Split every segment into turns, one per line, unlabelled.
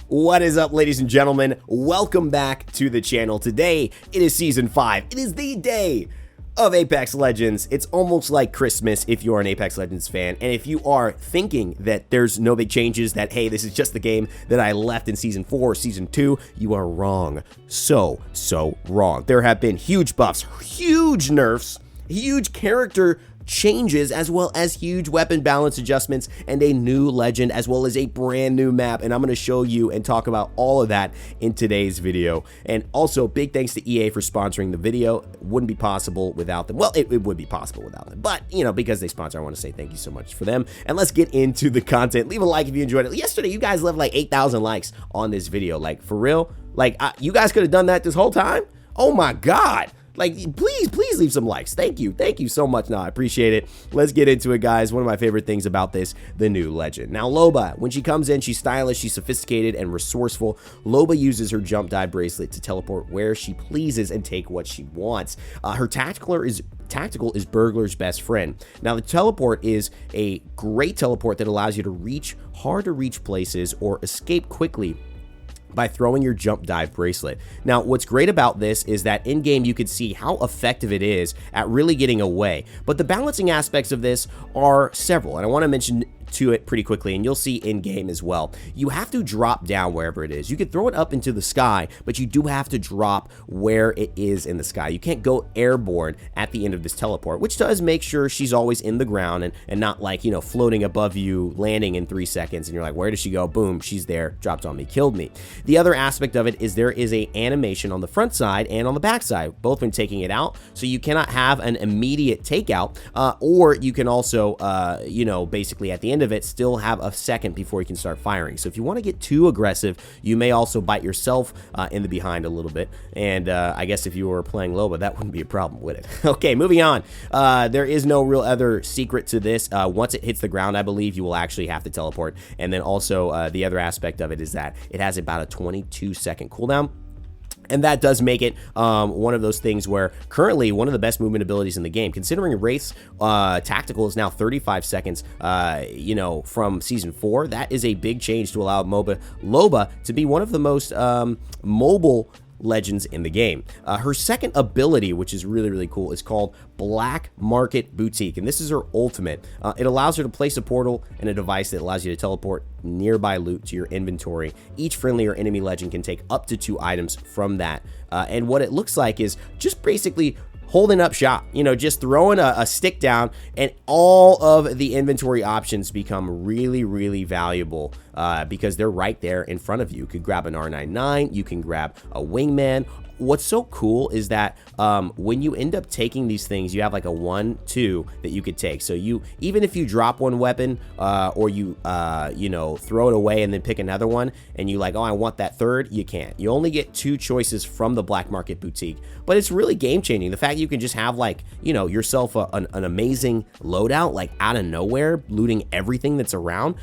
What is up, ladies and gentlemen? Welcome back to the channel. Today, it is Season 5. It is the day of Apex Legends. It's almost like Christmas if you're an Apex Legends fan, and if you are thinking that there's no big changes, that, hey, this is just the game that I left in Season 4 or Season 2, you are wrong. So wrong. There have been huge buffs, huge nerfs, huge character changes, as well as huge weapon balance adjustments and a new legend, as well as a brand new map, and I'm going to show you and talk about all of that in today's video. And also, big thanks to EA for sponsoring the video. It wouldn't be possible without them. Well, it would be possible without them, but you know, because they sponsor, I want to say thank you so much for them. And let's get into the content. Leave a like if you enjoyed it. Yesterday, you guys left like 8,000 likes on this video. Like, for real, like you guys could have done that this whole time. Oh my god. Like, please leave some likes. Thank you so much. No, I appreciate it. Let's get into it, guys. One of my favorite things about this, the new legend. Now, Loba, when she comes in, she's stylish, she's sophisticated and resourceful. Loba uses her jump dive bracelet to teleport where she pleases and take what she wants. Her tactical is Burglar's best friend. Now, the teleport is a great teleport that allows you to reach hard to reach places or escape quickly by throwing your jump dive bracelet. Now, what's great about this is that in-game you can see how effective it is at really getting away, but the balancing aspects of this are several, and I want to mention to it pretty quickly, and you'll see in-game as well. You have to drop down wherever it is. You can throw it up into the sky, but you do have to drop where it is in the sky. You can't go airborne at the end of this teleport, which does make sure she's always in the ground and not like, you know, floating above you, landing in 3 seconds, and you're like, where does she go? Boom, she's there, dropped on me, killed me. The other aspect of it is there is a animation on the front side and on the back side, both when taking it out, so you cannot have an immediate takeout, or you can also, you know, basically at the end of it still have a second before you can start firing. So if you want to get too aggressive, you may also bite yourself in the behind a little bit, and I guess if you were playing Loba, that wouldn't be a problem, would it? Okay, moving on. There is no real other secret to this. Once it hits the ground, I believe you will actually have to teleport, and then also the other aspect of it is that it has about a 22-second cooldown. And that does make it one of those things where currently one of the best movement abilities in the game, considering Wraith's tactical is now 35 seconds, you know, from Season 4. That is a big change to allow Loba to be one of the most mobile legends in the game. Her second ability, which is really cool, is called Black Market Boutique, and this is her ultimate. It allows her to place a portal and a device that allows you to teleport nearby loot to your inventory. Each friendly or enemy legend can take up to 2 items from that, and what it looks like is just basically holding up shop, you know, just throwing a stick down, and all of the inventory options become really valuable because they're right there in front of you. You could grab an R99, you can grab a wingman. What's so cool is that when you end up taking these things, you have like a 1-2 that you could take. So you, even if you drop one weapon or you you know, throw it away and then pick another one, and you like, oh, I want that third, you can't. You only get 2 choices from the Black Market Boutique, but it's really game changing. The fact you can just have, like, you know, yourself an amazing loadout, like out of nowhere, looting everything that's around,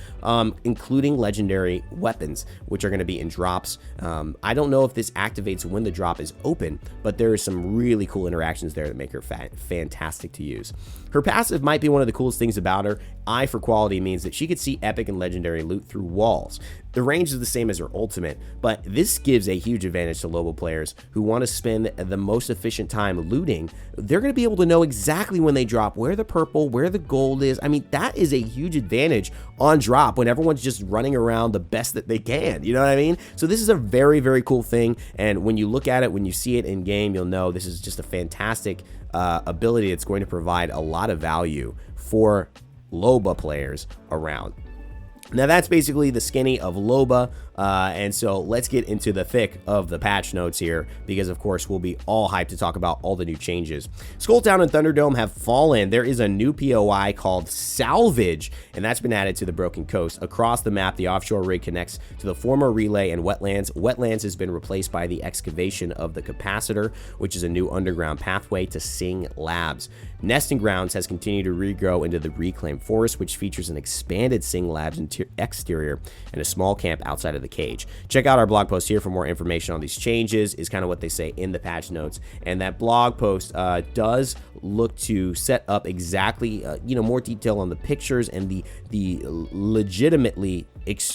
including legendary weapons, which are going to be in drops. I don't know if this activates when the drop is open, but there are some really cool interactions there that make her fantastic to use. Her passive might be one of the coolest things about her. Eye for quality means that she could see epic and legendary loot through walls. The range is the same as her ultimate, but this gives a huge advantage to Loba players who want to spend the most efficient time looting. They're going to be able to know exactly when they drop, where the purple, where the gold is. I mean, that is a huge advantage on drop when everyone's just running around the best that they can, you know what I mean? So this is a very cool thing, and when you look at it, when you see it in game, you'll know this is just a fantastic ability that's going to provide a lot of value for Loba players around. Now, that's basically the skinny of Loba, and so let's get into the thick of the patch notes here, because of course we'll be all hyped to talk about all the new changes. Skulltown and Thunderdome have fallen. There is a new POI called Salvage, and that's been added to the Broken Coast. Across the map, the offshore rig connects to the former relay and wetlands. Wetlands has been replaced by the excavation of the capacitor, which is a new underground pathway to Sing Labs. Nesting Grounds has continued to regrow into the reclaimed forest, which features an expanded Sing Labs exterior and a small camp outside of the cage. Check out our blog post here for more information on these changes, is kind of what they say in the patch notes. And that blog post does look to set up exactly, you know, more detail on the pictures and the legitimately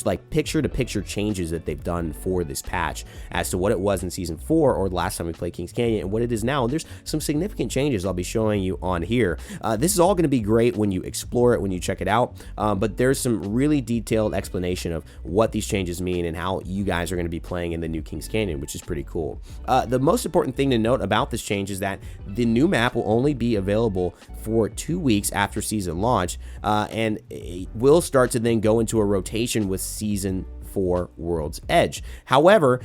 like picture-to-picture changes that they've done for this patch as to what it was in Season 4 or the last time we played Kings Canyon and what it is now. And there's some significant changes I'll be showing you on here. This is all going to be great when you explore it, when you check it out, but there's some really detailed explanation of what these changes mean and how you guys are going to be playing in the new Kings Canyon, which is pretty cool. The most important thing to note about this change is that the new map will only be available for 2 weeks after season launch, and it will start to then go into a rotation with Season 4 World's Edge. However,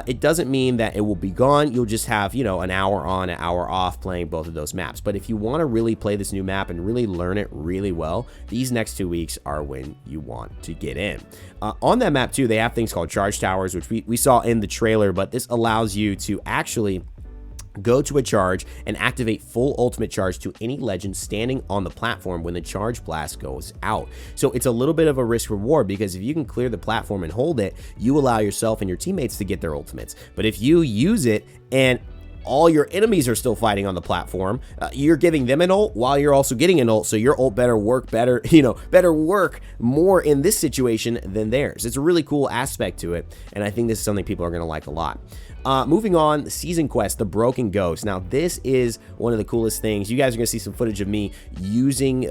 it doesn't mean that it will be gone. You'll just have, you know, an hour on, an hour off playing both of those maps. But if you want to really play this new map and really learn it really well, these next 2 weeks are when you want to get in. On that map too, they have things called charge towers, which we saw in the trailer, but this allows you to actually go to a charge and activate full ultimate charge to any legend standing on the platform when the charge blast goes out. So it's a little bit of a risk reward, because if you can clear the platform and hold it, you allow yourself and your teammates to get their ultimates. But if you use it and all your enemies are still fighting on the platform, you're giving them an ult while you're also getting an ult, so your ult better work better, better work more in this situation than theirs. It's a really cool aspect to it, and I think this is something people are going to like a lot. Moving on, the season quest, the Broken Ghost. Now, this is one of the coolest things. You guys are going to see some footage of me using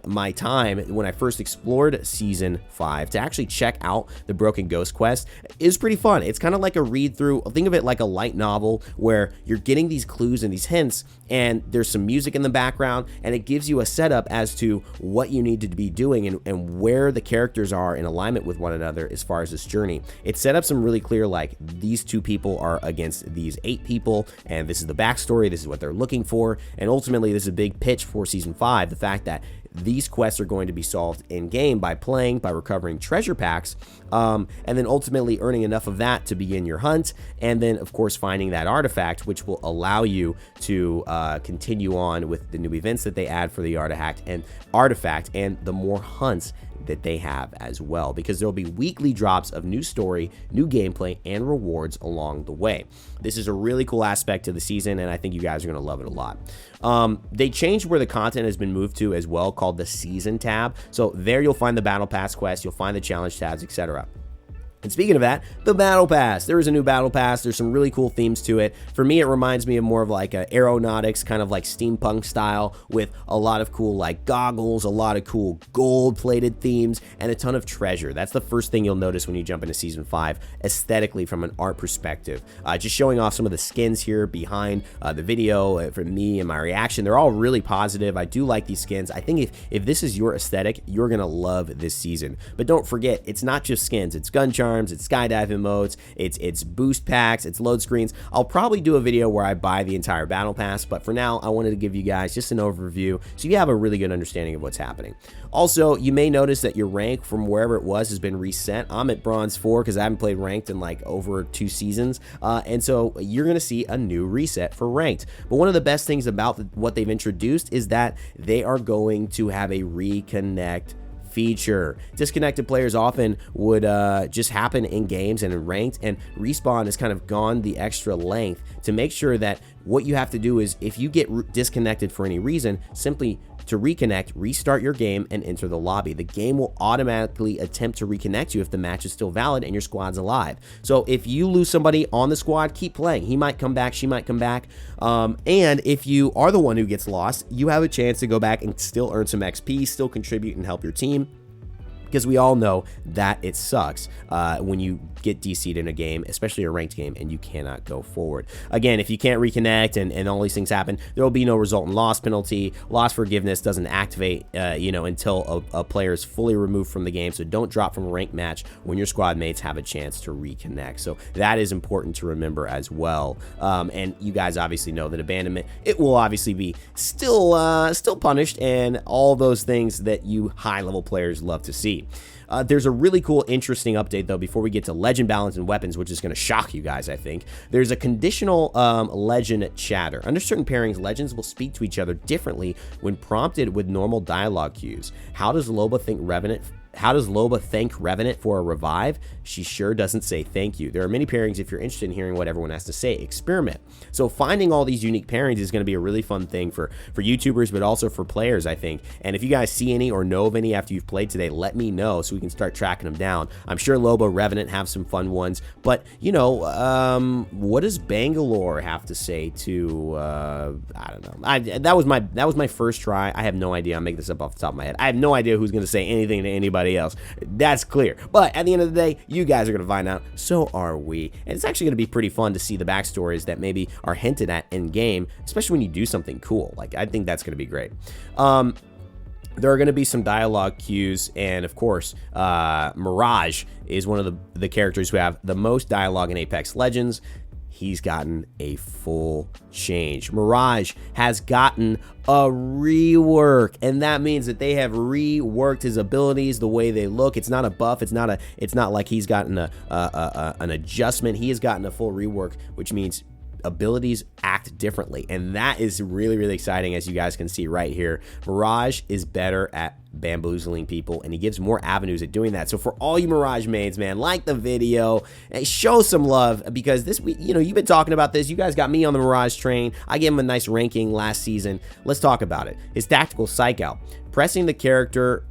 my time when I first explored Season 5 to actually check out the Broken Ghost quest. It's pretty fun. It's kind of like a read-through. Think of it like a light novel where you're getting these clues and these hints, and there's some music in the background, and it gives you a setup as to what you need to be doing and where the characters are in alignment with one another as far as this journey. It's set up some really clear, like, these 2 people are against these 8 people, and this is the backstory, this is what they're looking for, and ultimately this is a big pitch for Season 5, the fact that these quests are going to be solved in-game by playing, by recovering treasure packs, and then ultimately earning enough of that to begin your hunt, and then of course finding that artifact, which will allow you to continue on with the new events that they add for the artifact and the more hunts that they have as well, because there'll be weekly drops of new story, new gameplay, and rewards along the way. This is a really cool aspect to the season, and I think you guys are going to love it a lot. They changed where the content has been moved to as well, called the Season tab. So there you'll find the Battle Pass quest, you'll find the challenge tabs, etc. And speaking of that, the Battle Pass. There is a new Battle Pass. There's some really cool themes to it. For me, it reminds me of more of like a aeronautics, kind of like steampunk style, with a lot of cool like goggles, a lot of cool gold-plated themes, and a ton of treasure. That's the first thing you'll notice when you jump into Season 5, aesthetically from an art perspective. Just showing off some of the skins here behind the video from me and my reaction. They're all really positive. I do like these skins. I think if this is your aesthetic, you're going to love this season. But don't forget, it's not just skins. It's gun charms, it's skydiving modes, it's boost packs, it's load screens. I'll probably do a video where I buy the entire battle pass, but for now I wanted to give you guys just an overview so you have a really good understanding of what's happening. Also, you may notice that your rank from wherever it was has been reset. I'm at bronze 4 because I haven't played ranked in like over 2 seasons, and so you're gonna see a new reset for ranked. But one of the best things about what they've introduced is that they are going to have a reconnect feature. Disconnected players often would just happen in games and in ranked, and Respawn has kind of gone the extra length to make sure that what you have to do is, if you get disconnected for any reason, simply to reconnect, restart your game and enter the lobby. The game will automatically attempt to reconnect you if the match is still valid and your squad's alive. So if you lose somebody on the squad, keep playing. He might come back, she might come back. And if you are the one who gets lost, you have a chance to go back and still earn some XP, still contribute and help your team. Because we all know that it sucks when you get DC'd in a game, especially a ranked game, and you cannot go forward. Again, if you can't reconnect and all these things happen, there will be no resultant loss penalty. Loss forgiveness doesn't activate, until a player is fully removed from the game. So don't drop from a ranked match when your squad mates have a chance to reconnect. So that is important to remember as well. And you guys obviously know that abandonment, it will obviously be still punished, and all those things that you high-level players love to see. There's a really cool, interesting update, though, before we get to legend balance and weapons, which is going to shock you guys, I think. There's a conditional legend chatter. Under certain pairings, legends will speak to each other differently when prompted with normal dialogue cues. How does Loba think Revenant How does Loba thank Revenant for a revive? She sure doesn't say thank you. There are many pairings if you're interested in hearing what everyone has to say. Experiment. So finding all these unique pairings is going to be a really fun thing for YouTubers, but also for players, I think. And if you guys see any or know of any after you've played today, let me know so we can start tracking them down. I'm sure Loba, Revenant have some fun ones, but you know, what does Bangalore have to say to? I don't know. That was my first try. I have no idea. I'm making this up off the top of my head. I have no idea who's going to say anything to anybody else. That's clear. But at the end of the day, you guys are going to find out. So are we. And it's actually going to be pretty fun to see the backstories that maybe are hinted at in game, especially when you do something cool. Like, I think that's going to be great. There are going to be some dialogue cues, and of course, Mirage is one of the characters who have the most dialogue in Apex Legends. He's gotten a full change. Mirage has gotten a rework, and that means that they have reworked his abilities, the way they look. It's not a buff. It's not like he's gotten an adjustment. He has gotten a full rework, which means abilities act differently, and that is really, really exciting. As you guys can see right here, Mirage is better at bamboozling people, and he gives more avenues at doing that. So for all you Mirage mains, man, like the video and show some love, because this week, you know, you've been talking about this. You guys got me on the Mirage train. I gave him a nice ranking last season. Let's talk about it. His tactical psych out. Pressing the character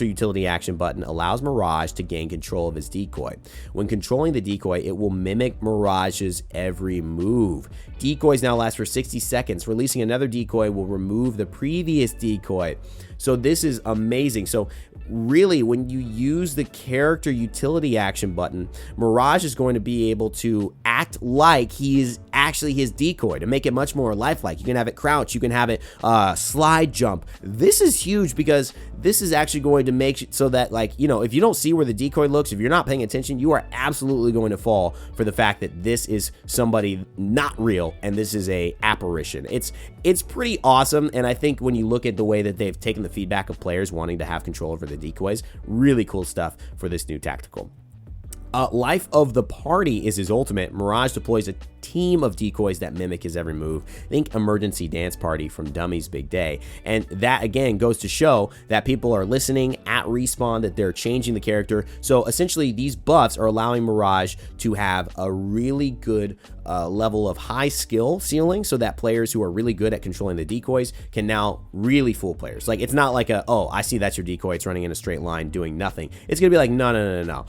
utility action button allows Mirage to gain control of his decoy. When controlling the decoy, it will mimic Mirage's every move. Decoys now last for 60 seconds. Releasing another decoy will remove the previous decoy. So this is amazing. So really, when you use the character utility action button, Mirage is going to be able to act like he is actually his decoy to make it much more lifelike. You can have it crouch, you can have it slide jump. This is huge, because this is actually going to make it so that, like, you know, if you don't see where the decoy looks, if you're not paying attention, you are absolutely going to fall for the fact that this is somebody not real and this is a apparition. It's pretty awesome, and I think when you look at the way that they've taken the feedback of players wanting to have control over the decoys, really cool stuff for this new tactical. Life of the Party is his ultimate. Mirage deploys a team of decoys that mimic his every move. Think Emergency Dance Party from Dummy's Big Day. And that, again, goes to show that people are listening at respawn, that they're changing the character. So essentially, these buffs are allowing Mirage to have a really good level of high skill ceiling, so that players who are really good at controlling the decoys can now really fool players. Like, it's not like oh, I see that's your decoy, it's running in a straight line doing nothing. It's gonna be like, no.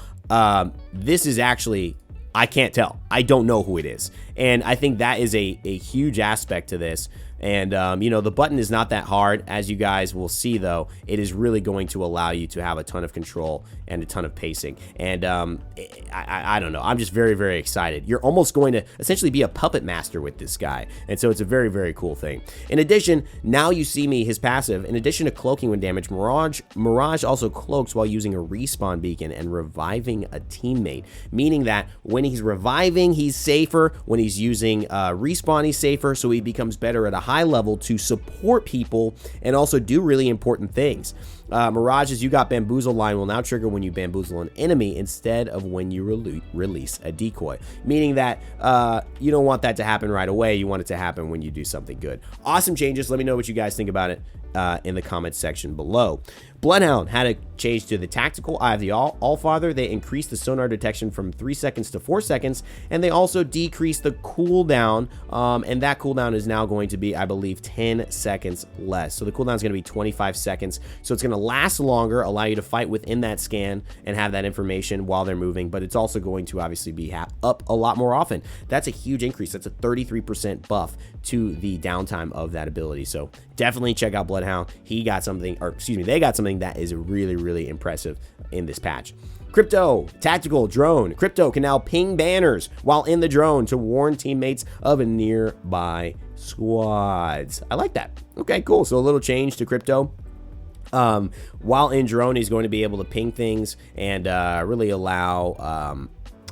This is actually, I can't tell. I don't know who it is. And I think that is a huge aspect to this. And, you know, the button is not that hard. As you guys will see, though, it is really going to allow you to have a ton of control and a ton of pacing. And I don't know. I'm just very, very excited. You're almost going to essentially be a puppet master with this guy. And so it's a very, very cool thing. In addition, now you see me, his passive, in addition to cloaking when damaged, Mirage also cloaks while using a respawn beacon and reviving a teammate. Meaning that when he's reviving, he's safer. When he's using respawn, he's safer. So he becomes better at a high level to support people and also do really important things. Mirage's You Got Bamboozle line will now trigger when you bamboozle an enemy instead of when you release a decoy. Meaning that you don't want that to happen right away. You want it to happen when you do something good. Awesome changes. Let me know what you guys think about it in the comments section below. Bloodhound had a change to the tactical Eye of the Allfather. They increased the sonar detection from 3 seconds to 4 seconds, and they also decreased the cooldown, and that cooldown is now going to be, I believe, 10 seconds less. So the cooldown is going to be 25 seconds, so it's going to last longer, allow you to fight within that scan and have that information while they're moving, but it's also going to obviously be up a lot more often. That's a huge increase. That's a 33% buff to the downtime of that ability, so definitely check out Bloodhound. He got something, or excuse me, they got something that is really, really impressive in this patch. Crypto, tactical drone. Crypto can now ping banners while in the drone to warn teammates of nearby squads. I like that. Okay, cool. So a little change to Crypto. While in drone, he's going to be able to ping things and really allow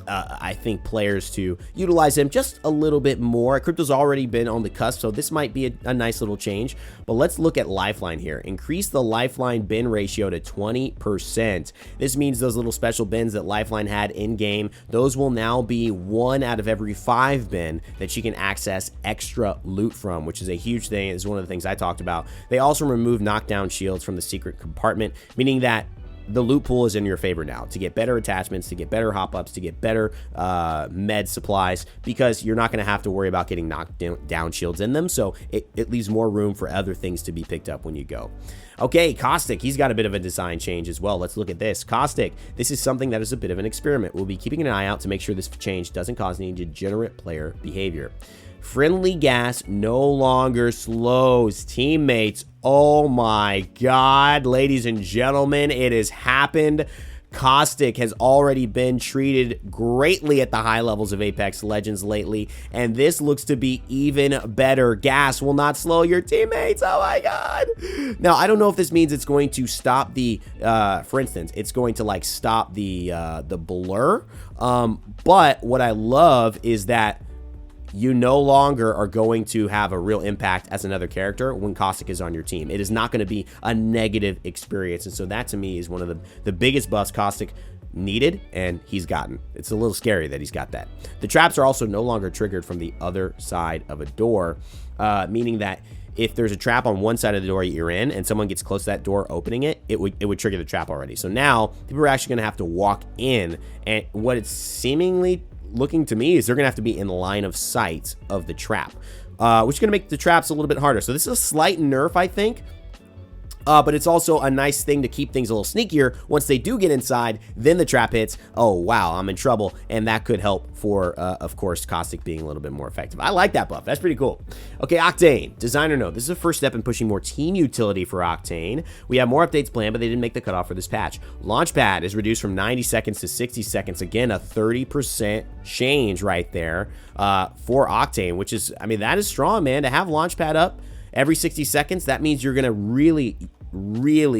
I think players to utilize him just a little bit more. Crypto's already been on the cusp, so this might be a nice little change. But let's look at Lifeline here. Increase the Lifeline bin ratio to 20%. This means those little special bins that Lifeline had in-game, those will now be 1 out of every 5 bin that you can access extra loot from, which is a huge thing. It's one of the things I talked about. They also remove knockdown shields from the secret compartment, meaning that the loot pool is in your favor now to get better attachments, to get better hop-ups, to get better med supplies, because you're not going to have to worry about getting knocked down shields in them, so it leaves more room for other things to be picked up when you go. Okay, Caustic, he's got a bit of a design change as well. Let's look at this. Caustic, this is something that is a bit of an experiment. We'll be keeping an eye out to make sure this change doesn't cause any degenerate player behavior. Friendly gas no longer slows teammates. Oh my God, ladies and gentlemen, it has happened. Caustic has already been treated greatly at the high levels of Apex Legends lately, and this looks to be even better. Gas will not slow your teammates. Oh my God. Now, I don't know if this means it's going to stop the, for instance, it's going to like stop the blur, but what I love is that you no longer are going to have a real impact as another character when Caustic is on your team. It is not going to be a negative experience. And so that to me is one of the biggest buffs Caustic needed, and he's gotten. It's a little scary that he's got that. The traps are also no longer triggered from the other side of a door, meaning that if there's a trap on one side of the door you're in and someone gets close to that door opening it, it would trigger the trap already. So now people are actually going to have to walk in, and what it's seemingly looking to me is they're gonna have to be in line of sight of the trap, which is gonna make the traps a little bit harder. So this is a slight nerf, I think, but it's also a nice thing to keep things a little sneakier. Once they do get inside, then the trap hits. Oh wow, I'm in trouble, and that could help for, of course, Caustic being a little bit more effective. I like that buff. That's pretty cool. Okay, Octane, designer note. This is a first step in pushing more team utility for Octane. We have more updates planned, but they didn't make the cutoff for this patch. Launchpad is reduced from 90 seconds to 60 seconds. Again, a 30% change right there for Octane, which is, I mean, that is strong, man. To have Launchpad up every 60 seconds, that means you're gonna really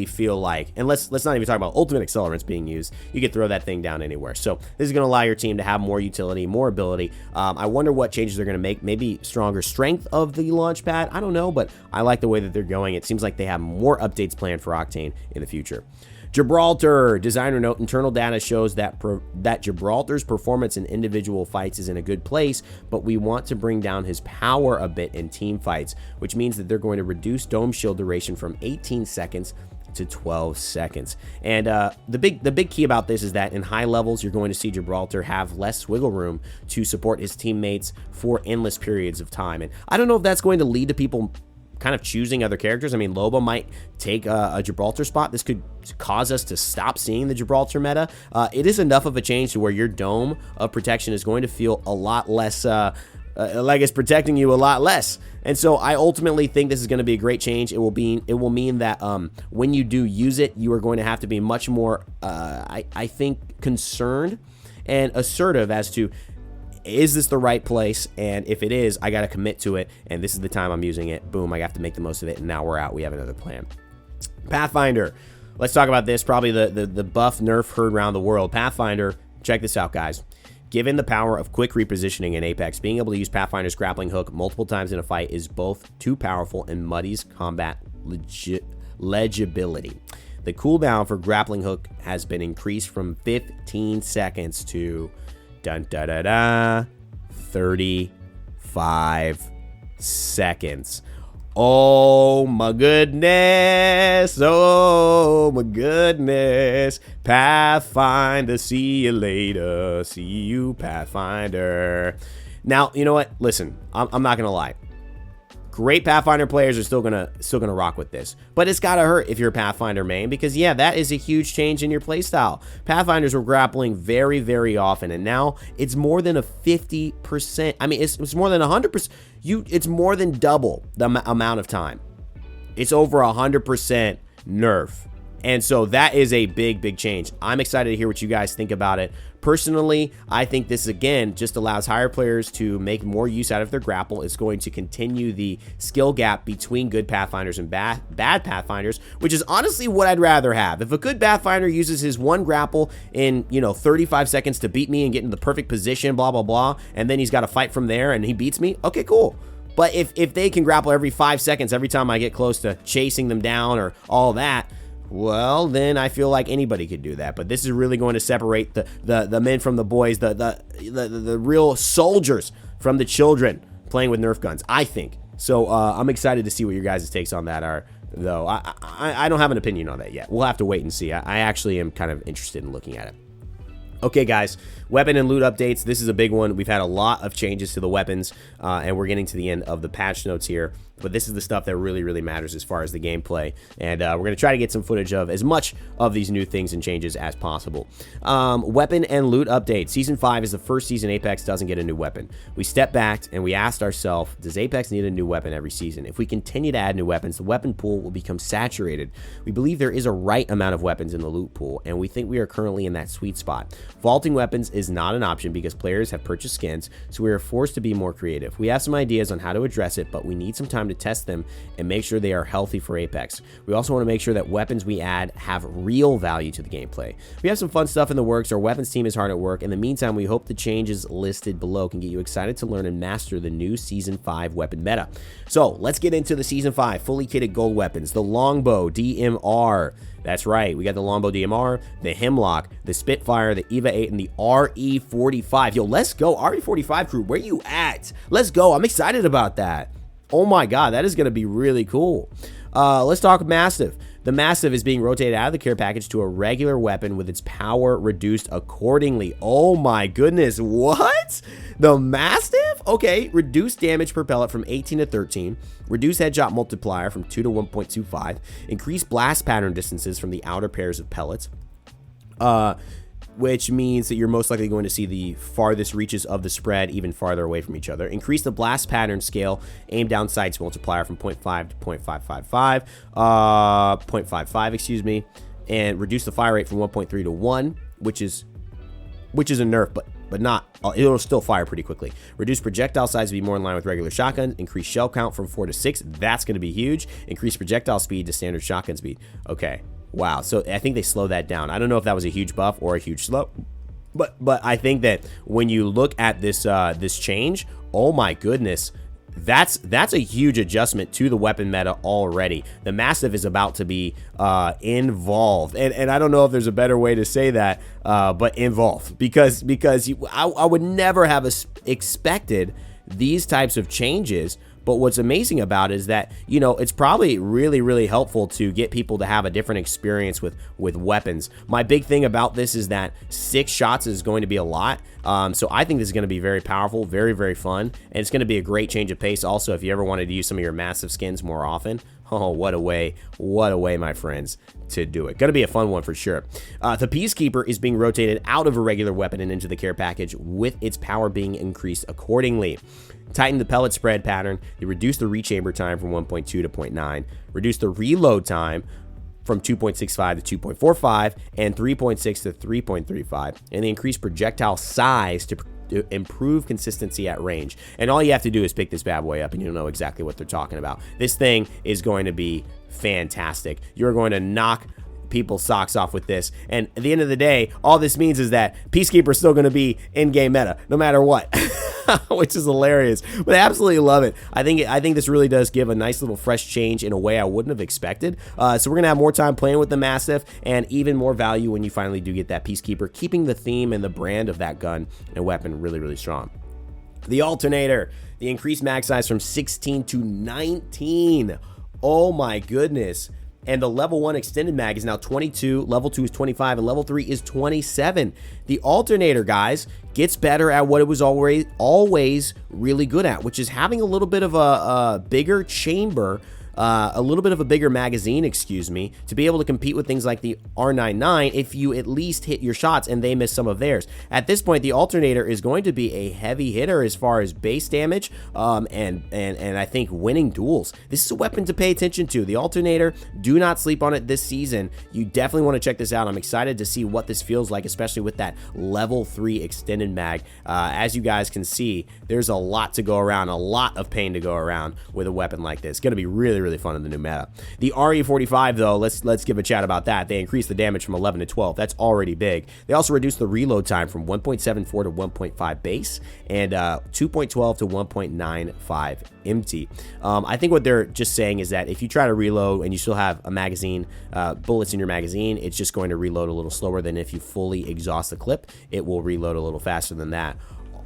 feel like, and let's not even talk about ultimate accelerants being used, you could throw that thing down anywhere. So this is going to allow your team to have more utility, more ability. I wonder what changes they're going to make. Maybe stronger strength of the launch pad, I don't know, but I like the way that they're going. It seems like they have more updates planned for Octane in the future. Gibraltar, designer note, internal data shows that Gibraltar's performance in individual fights is in a good place, but we want to bring down his power a bit in team fights, which means that they're going to reduce dome shield duration from 18 seconds to 12 seconds. And the big key about this is that in high levels, you're going to see Gibraltar have less wiggle room to support his teammates for endless periods of time. And I don't know if that's going to lead to people kind of choosing other characters. I mean, Loba might take a Gibraltar spot. This could cause us to stop seeing the Gibraltar meta. It is enough of a change to where your dome of protection is going to feel a lot less, like it's protecting you a lot less. And so I ultimately think this is going to be a great change. It will mean that when you do use it, you are going to have to be much more, I think, concerned and assertive as to, is this the right place? And if it is, I got to commit to it. And this is the time I'm using it. Boom, I have to make the most of it. And now we're out. We have another plan. Pathfinder. Let's talk about this. Probably the buff nerf heard around the world. Pathfinder, check this out, guys. Given the power of quick repositioning in Apex, being able to use Pathfinder's grappling hook multiple times in a fight is both too powerful and muddies combat legibility. The cooldown for grappling hook has been increased from 15 seconds to 35 seconds. Oh my goodness. Oh my goodness. Pathfinder, see you later. See you, Pathfinder. Now, you know what? Listen, I'm not gonna lie. Great Pathfinder players are still gonna rock with this, but it's gotta hurt if you're a Pathfinder main, because yeah, that is a huge change in your playstyle. Pathfinders were grappling very, very often, and now it's more than a 50%. I mean, it's more than 100%. It's more than double the amount of time. It's over 100% nerf. And so that is a big change. I'm excited to hear what you guys think about it. Personally, I think this, again, just allows higher players to make more use out of their grapple. It's going to continue the skill gap between good Pathfinders and bad Pathfinders, which is honestly what I'd rather have. If a good Pathfinder uses his one grapple in, 35 seconds to beat me and get in the perfect position, blah, blah, blah, and then he's got to fight from there and he beats me, okay, cool. But if they can grapple every 5 seconds every time I get close to chasing them down or all that, well, then I feel like anybody could do that. But this is really going to separate the men from the boys, the real soldiers from the children playing with Nerf guns, I think. So I'm excited to see what your guys' takes on that are. though. I don't have an opinion on that yet. We'll have to wait and see. I actually am kind of interested in looking at it. Okay, guys, weapon and loot updates. This is a big one. We've had a lot of changes to the weapons, and we're getting to the end of the patch notes here. But this is the stuff that really, really matters as far as the gameplay. And we're going to try to get some footage of as much of these new things and changes as possible. Weapon and loot update. Season 5 is the first season Apex doesn't get a new weapon. We stepped back and we asked ourselves, does Apex need a new weapon every season? If we continue to add new weapons, the weapon pool will become saturated. We believe there is a right amount of weapons in the loot pool, and we think we are currently in that sweet spot. Vaulting weapons is not an option because players have purchased skins, so we are forced to be more creative. We have some ideas on how to address it, but we need some time to test them and make sure they are healthy for Apex. We also want to make sure that weapons we add have real value to the gameplay. We have some fun stuff in the works. Our weapons team is hard at work. In the meantime, we hope the changes listed below can get you excited to learn and master the new Season 5 weapon meta. So let's get into the Season 5 fully kitted gold weapons. The Longbow DMR. That's right, we got the Longbow DMR, the Hemlock, the Spitfire, the EVA 8, and the RE45. Yo, let's go. RE45 crew, where you at? Let's go. I'm excited about that. Oh my god, that is going to be really cool. Let's talk Mastiff. The Mastiff is being rotated out of the care package to a regular weapon with its power reduced accordingly. Oh my goodness, what? The Mastiff? Okay, reduced damage per pellet from 18 to 13, reduced headshot multiplier from 2 to 1.25, increased blast pattern distances from the outer pairs of pellets, which means that you're most likely going to see the farthest reaches of the spread even farther away from each other. Increase the blast pattern scale, aim down sights multiplier from 0.5 to 0.55, excuse me, and reduce the fire rate from 1.3 to 1, which is a nerf, but not, it'll still fire pretty quickly. Reduce projectile size to be more in line with regular shotguns. Increase shell count from 4 to 6. That's going to be huge. Increase projectile speed to standard shotgun speed. Okay. Wow, so I think they slowed that down. I don't know if that was a huge buff or a huge slow, but I think that when you look at this this change, oh my goodness, that's a huge adjustment to the weapon meta already. The Mastiff is about to be involved, and I don't know if there's a better way to say that, but involved, because I would never have expected these types of changes. But what's amazing about it is that, you know, it's probably really, really helpful to get people to have a different experience with weapons. My big thing about this is that 6 shots is going to be a lot. So I think this is going to be very powerful, very, very fun. And it's going to be a great change of pace also if you ever wanted to use some of your Mastiff skins more often. Oh, what a way, my friends, to do it. Going to be a fun one for sure. The Peacekeeper is being rotated out of a regular weapon and into the care package with its power being increased accordingly. Tighten the pellet spread pattern. They reduce the rechamber time from 1.2 to 0.9. Reduce the reload time from 2.65 to 2.45 and 3.6 to 3.35. And they increase projectile size to improve consistency at range. And all you have to do is pick this bad boy up and you'll know exactly what they're talking about. This thing is going to be fantastic. You're going to knock people's socks off with this, and at the end of the day, all this means is that Peacekeeper is still going to be in-game meta no matter what. Which is hilarious, but I absolutely love it. I think this really does give a nice little fresh change in a way I wouldn't have expected. So we're gonna have more time playing with the Mastiff and even more value when you finally do get that Peacekeeper, keeping the theme and the brand of that gun and weapon really, really strong. The Alternator, the increased mag size from 16 to 19. Oh my goodness. And the level 1 extended mag is now 22, level 2 is 25, and level 3 is 27. The Alternator, guys, gets better at what it was always really good at, which is having a little bit of a bigger chamber, a little bit of a bigger magazine, excuse me, to be able to compete with things like the R99 if you at least hit your shots and they miss some of theirs. At this point, the Alternator is going to be a heavy hitter as far as base damage and I think winning duels. This is a weapon to pay attention to. The Alternator, do not sleep on it this season. You definitely want to check this out. I'm excited to see what this feels like, especially with that level 3 extended mag. As you guys can see, there's a lot to go around, a lot of pain to go around with a weapon like this. It's going to be really fun in the new meta. The RE45 though, let's give a chat about that. They increased the damage from 11 to 12. That's already big. They also reduced the reload time from 1.74 to 1.5 base and 2.12 to 1.95 empty. I think what they're just saying is that if you try to reload and you still have a magazine, bullets in your magazine, it's just going to reload a little slower than if you fully exhaust the clip. It will reload a little faster than that.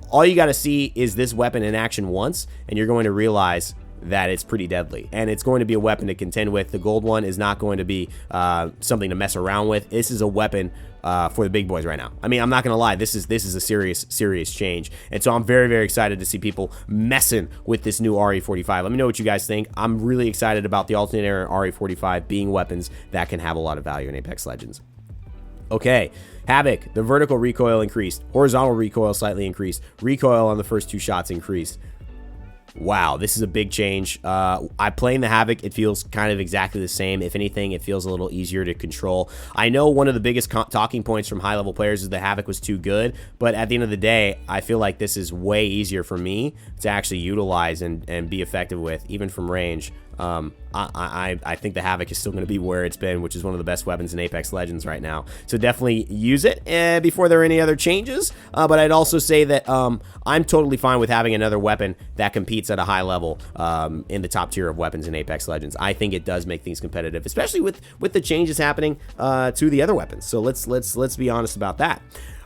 All you got to see is this weapon in action once, and you're going to realize that it's pretty deadly, and it's going to be a weapon to contend with. The gold one is not going to be something to mess around with. This is a weapon for the big boys right now. I mean, I'm not gonna lie, this is a serious change, and so I'm very excited to see people messing with this new RE45. Let me know what you guys think. I'm really excited about the alternate era and RE45 being weapons that can have a lot of value in Apex Legends. Okay, Havoc, the vertical recoil increased, horizontal recoil slightly increased, recoil on the first 2 shots increased. Wow, this is a big change. I playing the Havoc, it feels kind of exactly the same. If anything, it feels a little easier to control. I know one of the biggest talking points from high-level players is the Havoc was too good, but at the end of the day, I feel like this is way easier for me to actually utilize and be effective with, even from range. I think the Havoc is still going to be where it's been, which is one of the best weapons in Apex Legends right now. So definitely use it before there are any other changes. But I'd also say that I'm totally fine with having another weapon that competes at a high level in the top tier of weapons in Apex Legends. I think it does make things competitive, especially with the changes happening to the other weapons. So let's be honest about that.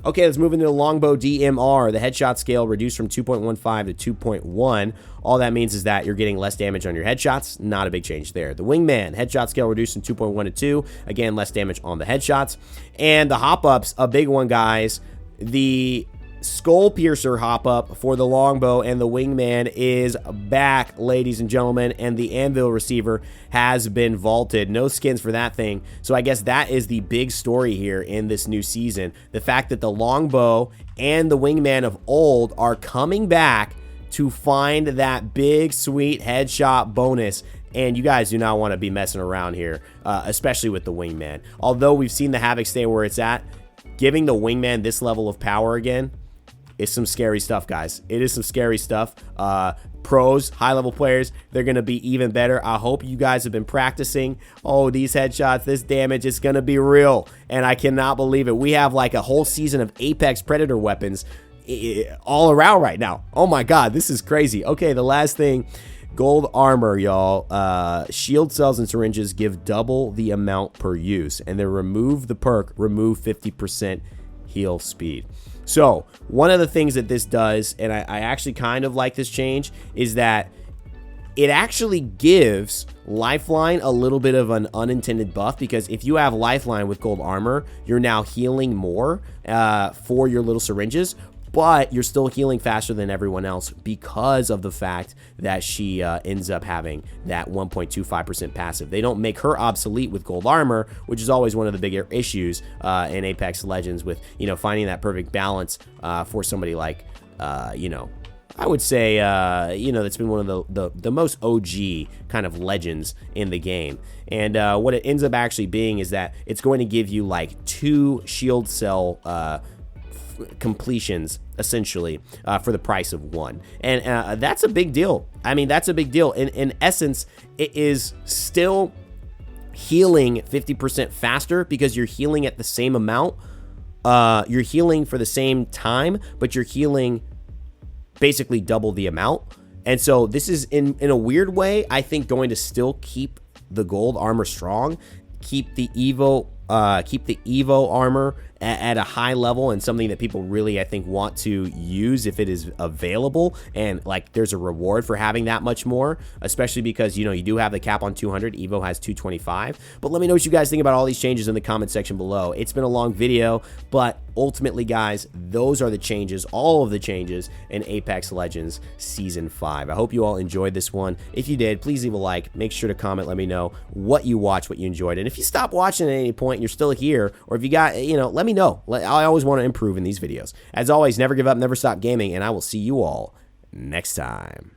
Okay, let's move into the longbow DMR. The headshot scale reduced from 2.15 to 2.1. All that means is that you're getting less damage on your headshots. Not a big change there. The wingman, headshot scale reduced from 2.1 to 2. Again, less damage on the headshots. And the hop-ups, a big one, guys. The Skullpiercer hop-up for the longbow and the wingman is back, ladies and gentlemen, and the anvil receiver has been vaulted. No skins for that thing, so I guess that is the big story here in this new season. The fact that the longbow and the wingman of old are coming back to find that big, sweet headshot bonus. And you guys do not want to be messing around here, especially with the wingman. Although we've seen the Havoc stay where it's at, giving the wingman this level of power again, it's some scary stuff, guys. It is some scary stuff. Pros, high-level players, they're going to be even better. I hope you guys have been practicing. Oh, these headshots, this damage is going to be real. And I cannot believe it. We have like a whole season of Apex Predator weapons all around right now. Oh my God, this is crazy. Okay, the last thing, gold armor, y'all. Shield cells and syringes give double the amount per use. And then remove the perk, remove 50% heal speed. So one of the things that this does, and I actually kind of like this change, is that it actually gives Lifeline a little bit of an unintended buff, because if you have Lifeline with gold armor, you're now healing more for your little syringes, but you're still healing faster than everyone else because of the fact that she ends up having that 1.25% passive. They don't make her obsolete with gold armor, which is always one of the bigger issues in Apex Legends with, finding that perfect balance for somebody like, I would say, that's been one of the most OG kind of legends in the game. And what it ends up actually being is that it's going to give you like 2 shield cell completions essentially for the price of 1, and that's a big deal. I mean, that's a big deal. In essence, it is still healing 50% faster because you're healing at the same amount. You're healing for the same time, but you're healing basically double the amount. And so this is in a weird way, I think, going to still keep the gold armor strong, keep the Evo armor at a high level, and something that people really, I think, want to use if it is available, and like there's a reward for having that much more, especially because you do have the cap on 200. Evo has 225. But let me know what you guys think about all these changes in the comment section below. It's been a long video, but ultimately, guys, those are the changes, all of the changes in Apex Legends Season 5. I hope you all enjoyed this one. If you did, please leave a like. Make sure to comment. Let me know what you watched, what you enjoyed. And if you stopped watching at any point and you're still here, or if you got, let me know. I always want to improve in these videos. As always, never give up, never stop gaming, and I will see you all next time.